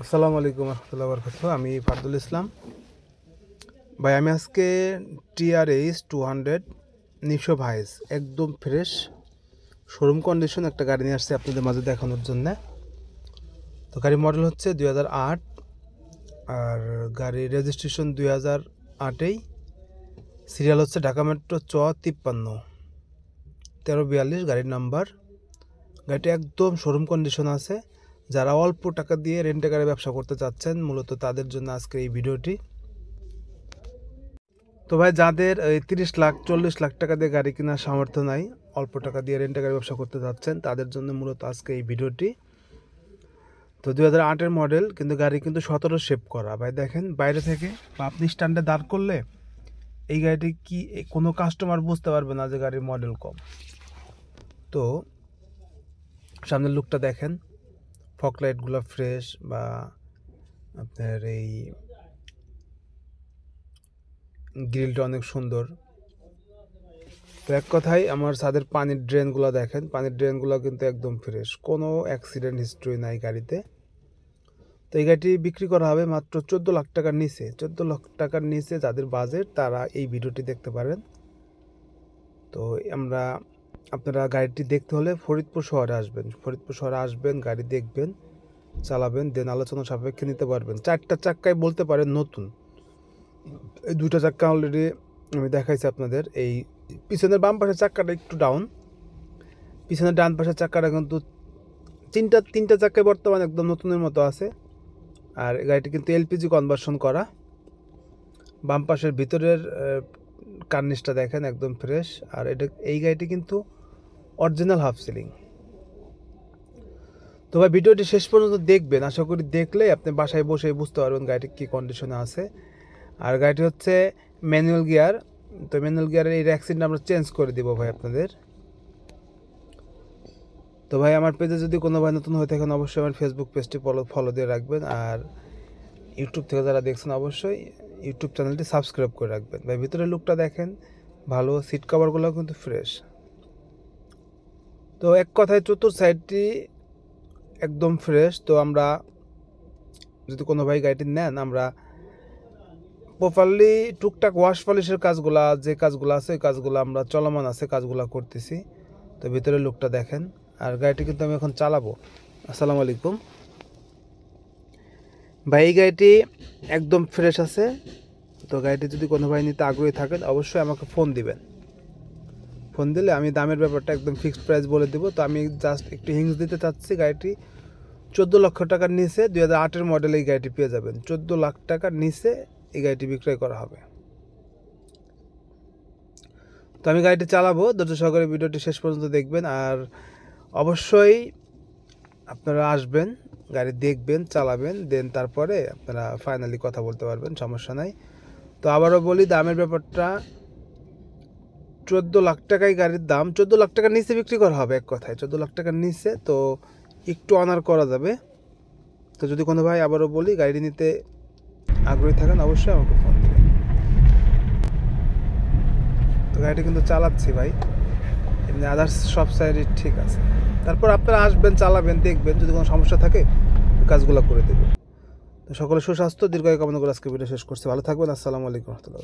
আসসালামু আলাইকুম রহমতুল্লাহ বরকাতুহ। আমি ফারদুল ইসলাম ভাই। আমি আজকে TRH 200 নিশো ভাইস একদম ফ্রেশ শোরুম কন্ডিশন একটা গাড়ি নিয়ে আসছি আপনাদের মাঝে দেখানোর জন্য। তো গাড়ির মডেল হচ্ছে 2008 আর গাড়ির রেজিস্ট্রেশন 2008-এই। সিরিয়াল হচ্ছে ঢাকা মেট্রো 53 1342 গাড়ির নাম্বার। গাড়িটি একদম শোরুম কন্ডিশন আছে। যারা অল্প টাকা দিয়ে রেন্টে গাড়ি ব্যবসা করতে চাচ্ছেন মূলত তাদের জন্য আজকে এই ভিডিওটি। তো ভাই, যাদের 30 লাখ 40 লাখ টাকা দিয়ে গাড়ি কেনার সামর্থ্য নাই, অল্প টাকা দিয়ে রেন্টে গাড়ি ব্যবসা করতে যাচ্ছেন, তাদের জন্য মূলত আজকে এই ভিডিওটি। তো 2008-এর মডেল, কিন্তু গাড়ি কিন্তু 17 শেপ করা। ভাই দেখেন বাইরে থেকে বা আপনি স্ট্যান্ডে দাঁড় করলে এই গাড়িটি কি কোনো কাস্টমার বুঝতে পারবে না যে গাড়ির মডেল কম। তো সামনের লুকটা দেখেন, ফগ লাইটগুলো ফ্রেশ, বা আপনার এই গ্রিলটা অনেক সুন্দর। তো এক কথায় আমার ছাদের পানির ড্রেনগুলো দেখেন, পানির ড্রেনগুলো কিন্তু একদম ফ্রেশ, কোনো অ্যাক্সিডেন্ট হিস্ট্রি নাই গাড়িতে। তো এই গাড়িটি বিক্রি করা হবে মাত্র 14 লাখ টাকার নিচে। 14 লাখ টাকার নিচে যাদের বাজেট তারা এই ভিডিওটি দেখতে পারেন। তো আপনারা গাড়িটি দেখতে হলে ফরিদপুর শহরে আসবেন। ফরিদপুর শহরে আসবেন, গাড়ি দেখবেন, চালাবেন, দেন আলোচনা সাপেক্ষে নিতে পারবেন। 4টা চাক্কায় বলতে পারেন নতুন, এই 2টা চাক্কা অলরেডি আমি দেখাইছি আপনাদের। এই পিছনের বাম পাশের চাক্কাটা একটু ডাউন, পিছনের ডান পাশের চাক্কাটা কিন্তু তিনটা চাক্কায় বর্তমানে একদম নতুনের মতো আছে। আর গাড়িটি কিন্তু LPG কনভার্সন করা। বাম পাশের ভিতরের কার্নিশটা দেখেন একদম ফ্রেশ। আর এই গাড়িটি কিন্তু অরিজিনাল হাফ সিলিং। তো ভাই ভিডিওটি শেষ পর্যন্ত দেখবেন, আশা করি দেখলে আপনি বাসায় বসে বুঝতে পারবেন গাড়িটি কী কন্ডিশনে আছে। আর গাড়িটি হচ্ছে ম্যানুয়াল গিয়ার। তো ম্যানুয়াল গিয়ারের এই র্যাকসিনটা আমরা চেঞ্জ করে দিব ভাই আপনাদের। তো ভাই, আমার পেজে যদি কোনো ভাই নতুন হয়ে থাকেন অবশ্যই আমার ফেসবুক পেজটি ফলো দিয়ে রাখবেন। আর ইউটিউব থেকে যারা দেখছেন অবশ্যই ইউটিউব চ্যানেলটি সাবস্ক্রাইব করে রাখবেন। ভাই ভিতরের লুকটা দেখেন, ভালো, সিট কভারগুলো কিন্তু ফ্রেশ। তো এক কথায় চতুর্থ সাইডটি একদম ফ্রেশ। তো আমরা যদি কোনো ভাই গাড়িটি নেন, আমরা প্রপারলি টুকটাক ওয়াশ পলিশের কাজগুলা, যে কাজগুলো আছে ওই কাজগুলো আমরা চলমান আছে, কাজগুলো করতেছি। তো ভিতরের লুকটা দেখেন। আর গাড়িটি কিন্তু আমি এখন চালাবো। আসসালামু আলাইকুম ভাই, এই গাড়িটি একদম ফ্রেশ আছে। তো গাড়িটি যদি কোনো ভাই নিতে আগ্রহী থাকেন অবশ্যই আমাকে ফোন দিবেন। ফোন দিলে আমি দামের ব্যাপারটা একদম ফিক্সড প্রাইস বলে দেবো। তো আমি জাস্ট একটু হিংস দিতে চাচ্ছি, গাড়িটি 14 লক্ষ টাকার নিচে 2008-এর মডেল এই গাড়িটি পেয়ে যাবেন। 14 লাখ টাকার নিচে এই গাড়িটি বিক্রয় করা হবে। তো আমি গাড়িটি চালাবো, ধৈর্য সহকারে ভিডিওটি শেষ পর্যন্ত দেখবেন। আর অবশ্যই আপনারা আসবেন, গাড়ি দেখবেন, চালাবেন, দেন তারপরে আপনারা ফাইনালি কথা বলতে পারবেন, সমস্যা নাই। তো আবারও বলি, দামের ব্যাপারটা 14 লাখ টাকায় গাড়ির দাম, 14 লাখ টাকার নিচে বিক্রি করা হবে। এক কথায় 14 লাখ টাকার নিচে, তো একটু অনার করা যাবে। তো যদি কোনো ভাই, আবারও বলি, গাড়ি নিতে আগ্রহী থাকেন অবশ্যই আমাকে ফোন দেবেন। তো গাড়িটি কিন্তু চালাচ্ছি ভাই, এমনি আদার্স সব সাইডই ঠিক আছে। তারপর আপনারা আসবেন, চালাবেন, দেখবেন, যদি কোনো সমস্যা থাকে কাজগুলো করে দেবেন। তো সকলে সুস্বাস্থ্য দীর্ঘায়ু কামনা করে আজকে ভিডিও শেষ করছি। ভালো থাকবেন। আসসালামু আলাইকুম রহমতুল্লাহ।